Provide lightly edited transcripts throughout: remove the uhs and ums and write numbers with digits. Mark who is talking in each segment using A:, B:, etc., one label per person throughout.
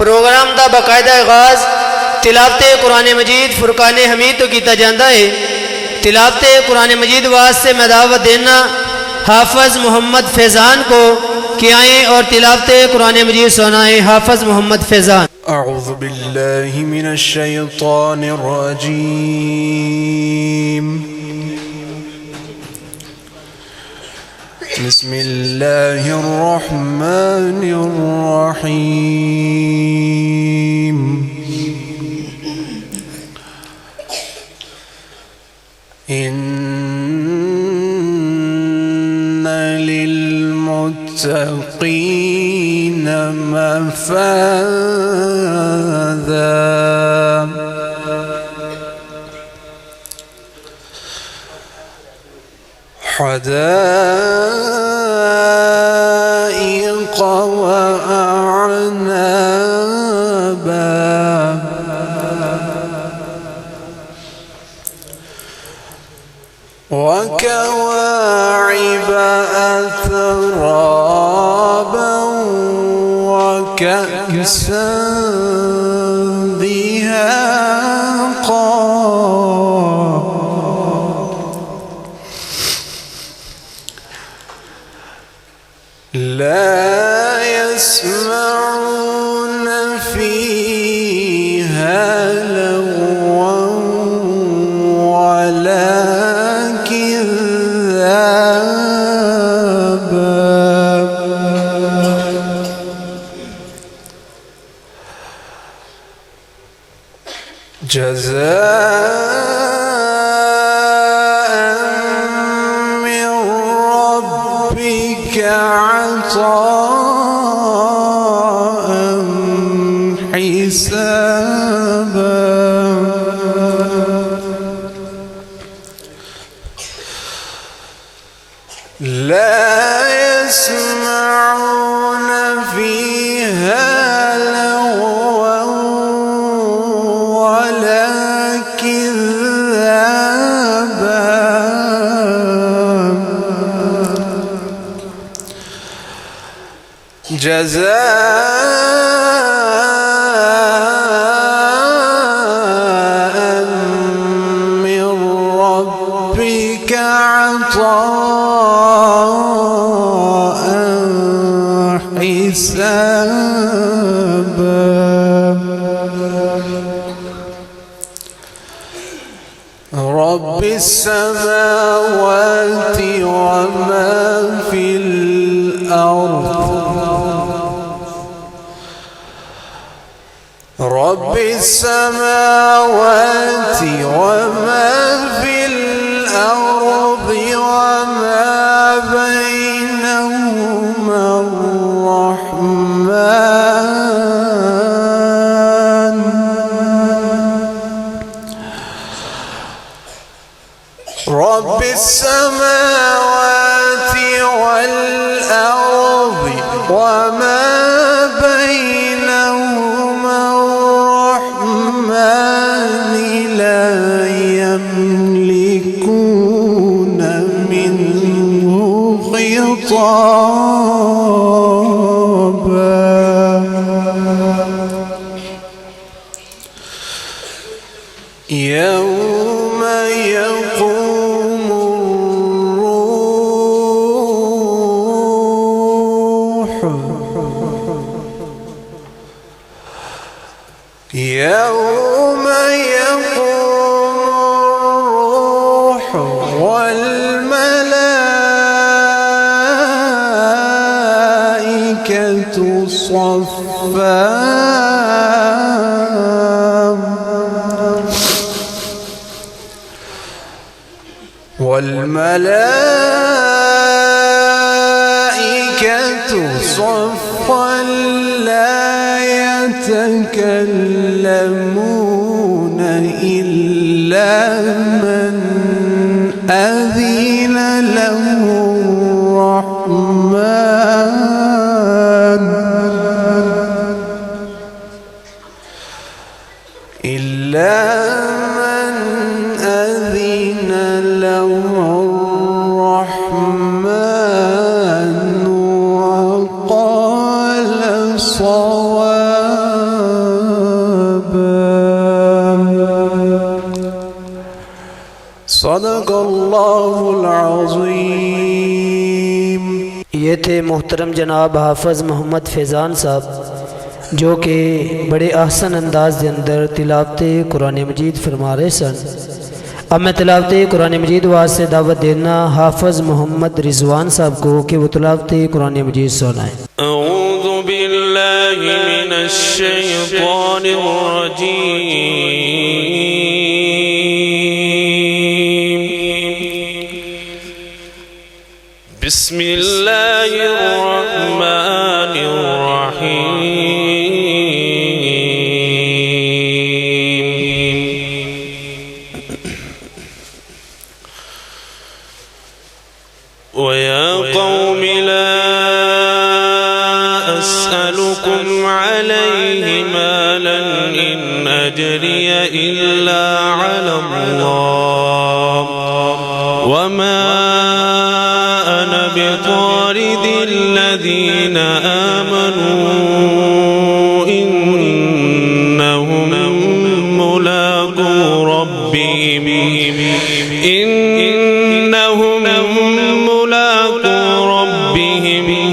A: प्रोग्राम का बाकायदा आगाज तिलावत कुरान मजीद फुरकान हमीद तो किया जाता है। तिलावत कुरान मजीद वास्ते मैं दावत देना हाफज मोहम्मद फैज़ान को कि आएँ और तिलावत कुरान मजीद सुनाएँ। हाफज मोहम्मद फैज़ान।
B: अऊज़ु बिल्लाहि मिनश शैतानिर रजीम। बिस्मिल्लाहिर रहमानिर रहीम। इन्ना लिलमुत्तक़ीना मफ़ाज़ा। حدائق وأعنابا وكواعب أترابا وكأسا دهاقا لا يسمعون فيها لغوا ولا كذابا جزاء من ربك عطاء حسابا لا يسمعون فيها لغوا ولا كذابا جزاء من ربك عطاء حسابا رب السماوات وما في الأرض رب السماوات وما في الأرض وما بينهما الرحمن رب السماوات والأرض وما بينهما الرحمن لا يملكون منه خطابا يوم يقوم الروح يوم يقوم الروح والملائكة صفا والملائكة صفا لا يتكلمون إلا من أذن له الرحمن إلا من أذن له الرحمن وقال صوابا صدق الله العظيم।
A: ये थे मोहतरम जनाब हाफिज़ मोहम्मद फैज़ान साहब, जो कि बड़े आसन अंदाज के अंदर तिलावत कुरान मजीद फरमा रहे सन। अब मैं तिलावत कुरान मजीद वास्ते दावत देना हाफिज़ मोहम्मद रिजवान साहब को कि वो तिलावत कुरान मजीद सुनाएं।
C: अऊज़ु बिल्लाहि मिनश शैतानिर रजीम। बिस्मिल्लाहिर रहमानिर रहीम। वया कौम ला अस्अलुकुम अलैहि मालन इन अजरिय इल्ला अल्लाह वमा अना बितारिदिल लज़ीना आमनू इन्नहुम मुलाक़ू रब्बिहिम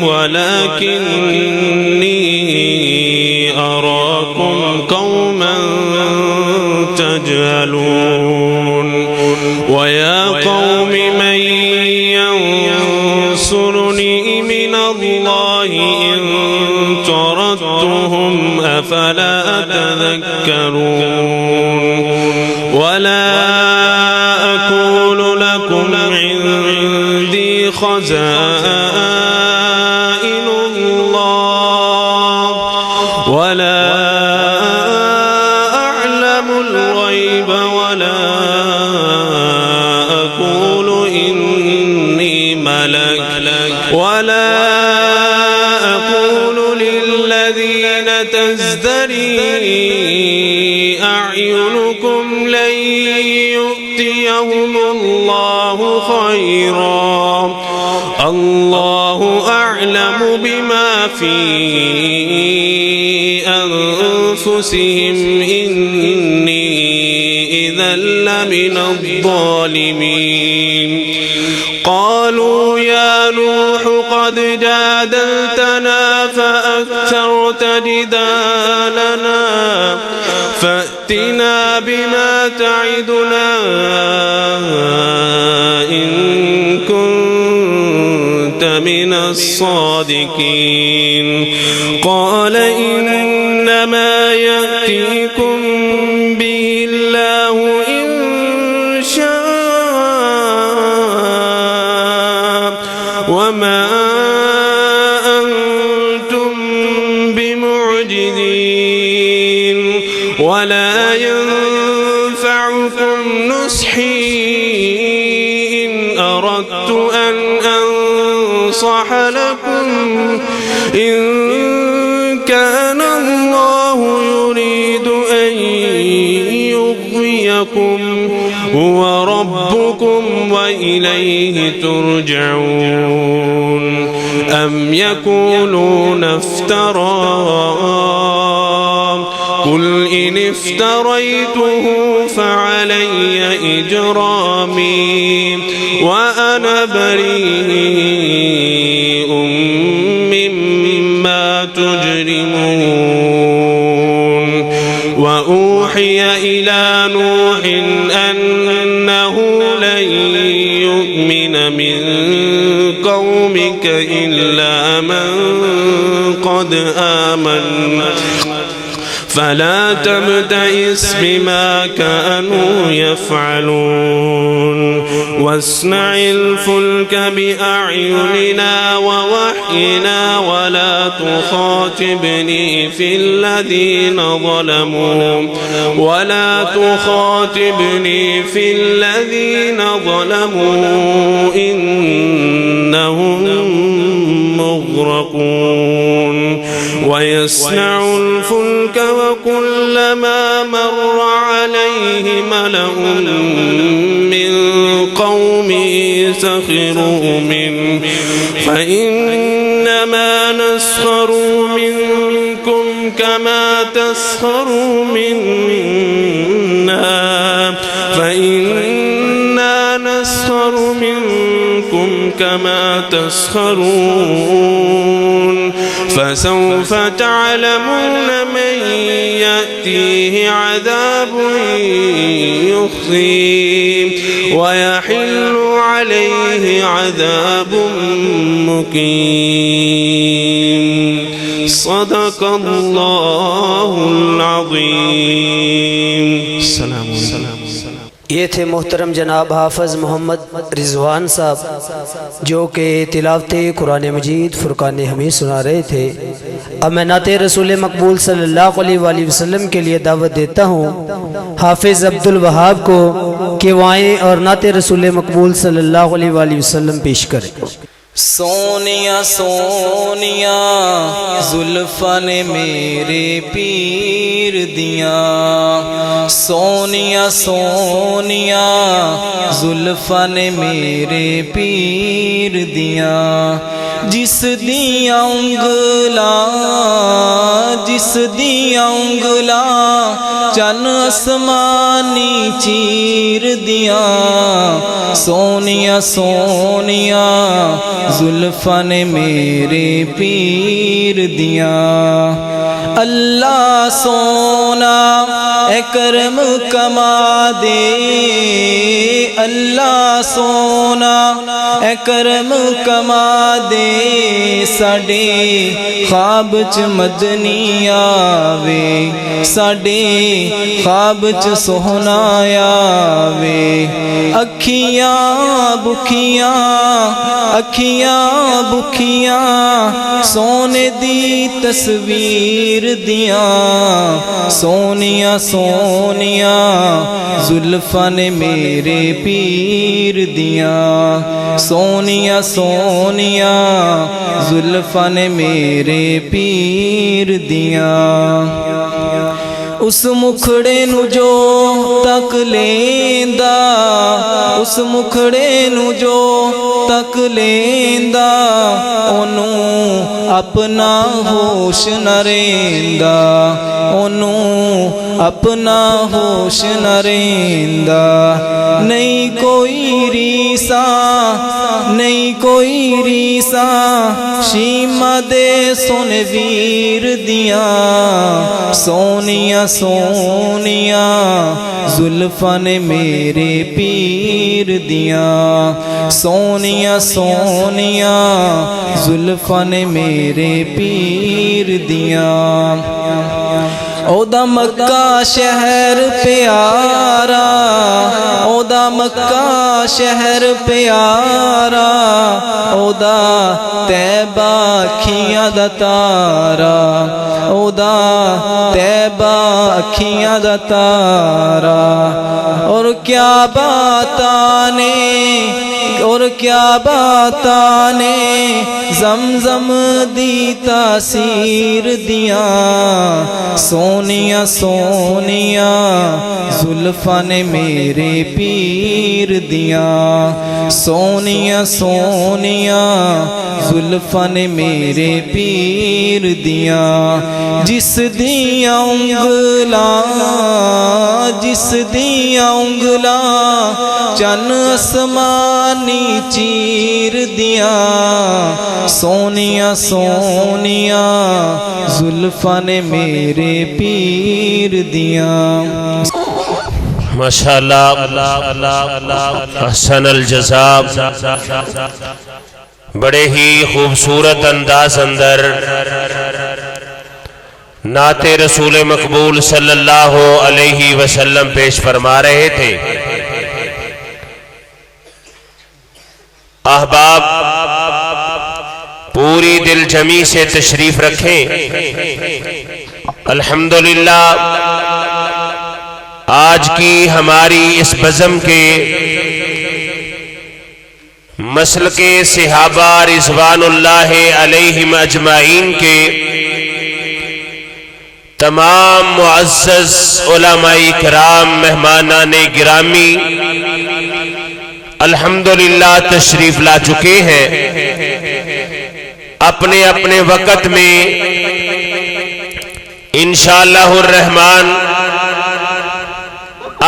C: वलकिन्नी अराकुम कौमन तजहलून। वया कौम मन यंसुरनी मिनल्लाहि इन तरद्तुहुम अफला तذक्करून। वला अक़ूलु लकुम इंदी खज़ाइन वला अअलमुल गैब वला अक़ूलु इन्नी मलक वला अक़ूलु लिल्लज़ीना तज़दरी अअयुनुकुम लन यु'तियहुमुल्लाहु खैरा। अल्लाहु अअलमु बिमा फी अनफुसिहिम इन्नी इज़न लमिन अज़्ज़ालिमीन। क़ालू या नूह क़द जादलतना फ़अक्थरत जिदालना फ़अतिना बिमा तइदुना इन कुन्त मिन الصادقين। قال إنما يأتيكم به الله إن شاء وما أنتم بمعجزين ولا ينفعكم نصحي إن أردت أن أنصح لكم إن كان الله يريد أن يغويكم هو ربكم وإليه ترجعون. أم يقولون افتراه قل إن افتريته فعلي إجرامي وأنا بريء مما تجرمون. وأوحي إلى نوح أنه لن يؤمن من قومك إلا من قد آمن فلا تبتئس بما كانوا يفعلون. واصنع الفلك بأعيننا ووحينا ولا تخاطبني في الذين ظلموا إنهم مغرقون. ويصنع الفلك وكلما مر عليه ملأ من قومه سخروا منه فإنما نسخر منكم كما تسخروا منا فإنا كما تسخرون فسوف تعلمون من يأتيه عذاب يخزيه ويحل عليه عذاب مقيم صدق الله العظيم السلام عليكم.
A: یہ تھے محترم جناب حافظ محمد رضوان صاحب جو کہ تلاوت قرآن مجید فرقان حمید سنا رہے تھے. اب میں نعت رسول مقبول صلی اللہ علیہ وآلہ وسلم کے لیے دعوت دیتا ہوں حافظ عبد الوہاب کو کہ وہ آئیں اور نعت رسول مقبول صلی اللہ علیہ وآلہ وسلم پیش کریں.
D: سونیا سونیا زلفاں نے میرے پیر دیاں سونیا سونیا زلفاں نے میرے پیر دیاں جس دیاں انگلاں چن آسمانی چیر دیاں سونیا سونیا زلفاں نے میرے پیر دیاں اللہ سونا اے کرم کما دے اللہ سونا اے کرم کما دے ساڈے خواب چ مدنی آوے ساڈے خواب چ سوہنا آوے اکھیاں بکھیاں سونے دی تصویر دیاں سونیا سونیا زلفاں نے میرے پیر دیاں سونیا سونیا زلفاں نے میرے پیر دیاں اس مکھڑے نو جو تک لیندا اس مکھڑے نو جو تک لیندا اونوں اپنا ہوش نہ رہندا اونوں اپنا ہوش نہ رہندا نہیں کوئی ریساں شیما دے سونے ویر دیاں سونیا سونیا زلفاں نے میرے پیر دیاں سونیا سونیا زلفاں نے میرے پیر دیاں او دا مکہ شہر پیارا او دا مکہ شہر پیارا او دا طیبہ اکھیاں دا تارا او دا طیبہ اکھیاں دا تارا اور کیا باتاں نے زمزم دی تاثیر دیاں سونیا سونیا زلفاں نے میرے پیر دیاں سونیا سونیا زلفاں نے میرے پیر دیاں جس دیاں انگلاں چن آسمانی چیر دیاں سونیا سونیا زلفاں نے میرے پیر دیاں
E: ماشاءاللہ احسن الجزاء. بڑے ہی خوبصورت انداز اندر نعت رسول مقبول صلی اللہ علیہ وسلم پیش فرما رہے تھے. احباب پوری دل جمی سے تشریف رکھیں. الحمدللہ آج کی ہماری اس بزم کے مسلک صحابہ رضوان اللہ علیہم اجمعین کے تمام معزز علماء کرام مہمانان گرامی الحمدللہ تشریف لا چکے ہیں. اپنے اپنے وقت میں انشاءاللہ الرحمن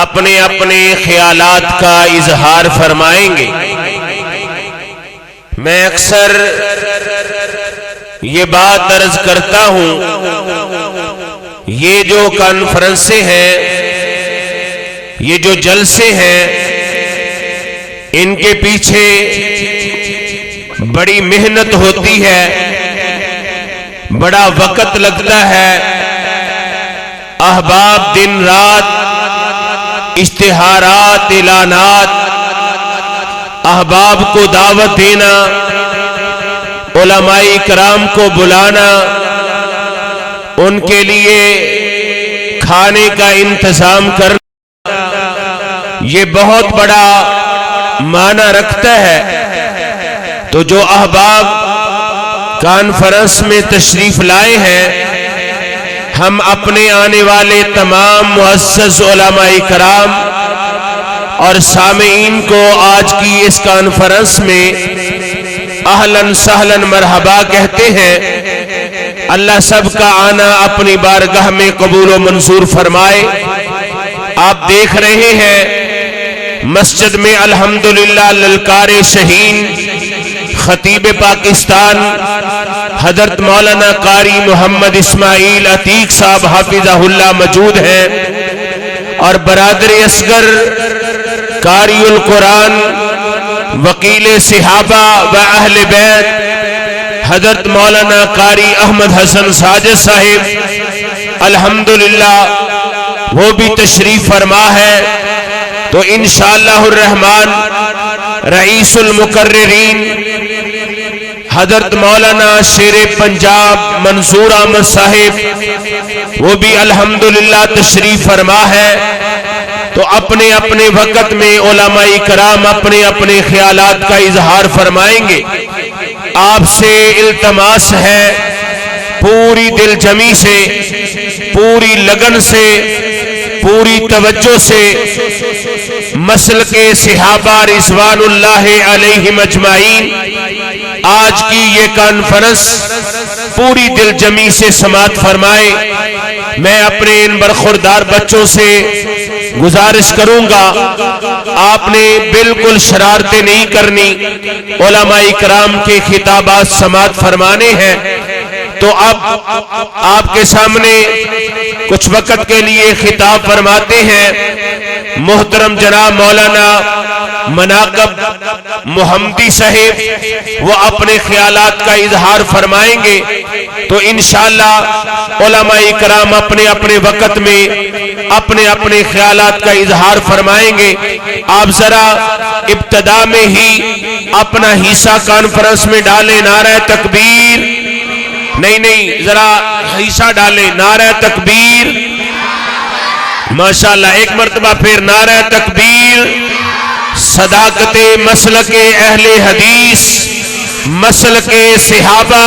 E: اپنے اپنے خیالات کا اظہار فرمائیں گے. میں اکثر یہ بات عرض کرتا ہوں، یہ جو کانفرنسیں ہیں، یہ جو جلسے ہیں، ان کے پیچھے بڑی محنت ہوتی ہے، بڑا وقت لگتا ہے۔ احباب دن رات اشتہارات، اعلانات، احباب کو دعوت دینا، علماء کرام کو بلانا، ان کے لیے کھانے کا انتظام کرنا، یہ بہت بڑا معنی رکھتا ہے۔ تو جو احباب کانفرنس میں تشریف لائے ہیں، ہم اپنے آنے والے تمام معزز علماء کرام اور سامعین کو آج کی اس کانفرنس میں اہلاً سہلاً مرحبا کہتے ہیں۔ اللہ سب کا آنا اپنی بارگاہ میں قبول و منظور فرمائے۔ آپ دیکھ رہے ہیں مسجد میں الحمدللہ للکار شہین خطیب پاکستان حضرت مولانا قاری محمد اسماعیل عتیق صاحب حافظہ اللہ موجود ہیں، اور برادر اصغر قاری القرآن وکیل صحابہ و اہل بیت حضرت مولانا قاری احمد حسن ساجد صاحب الحمدللہ وہ بھی تشریف فرما ہے۔ تو انشاءاللہ الرحمن رئیس المقررین حضرت مولانا شیر پنجاب منصور احمد صاحب وہ بھی الحمدللہ تشریف فرما ہے۔ تو اپنے اپنے وقت میں علماء کرام اپنے اپنے خیالات کا اظہار فرمائیں گے۔ آپ سے التماس ہے پوری دل جمی سے، پوری لگن سے، پوری توجہ سے مسلک صحابہ رضوان اللہ علیہم اجمعین آج کی یہ کانفرنس پوری دل جمی سے سماعت فرمائے۔ میں اپنے ان برخوردار بچوں سے گزارش کروں گا، آپ نے بالکل شرارتیں نہیں کرنی، علماء کرام کے خطابات سماعت فرمانے ہیں۔ تو اب آپ کے سامنے کچھ وقت کے لیے خطاب فرماتے ہیں محترم جناب مولانا مناقب محمدی صاحب، وہ اپنے خیالات کا اظہار فرمائیں گے۔ تو انشاءاللہ علماء کرام اپنے اپنے وقت میں اپنے اپنے خیالات کا اظہار فرمائیں گے۔ آپ ذرا ابتدا میں ہی اپنا حصہ کانفرنس میں ڈالیں، نعرہ تکبیر، نہیں ذرا حصہ ڈالیں، نعرہ تکبیر، ماشاءاللہ ایک مرتبہ پھر نعرہ تکبیر۔ صداقت مسلک اہل حدیث، مسلک صحابہ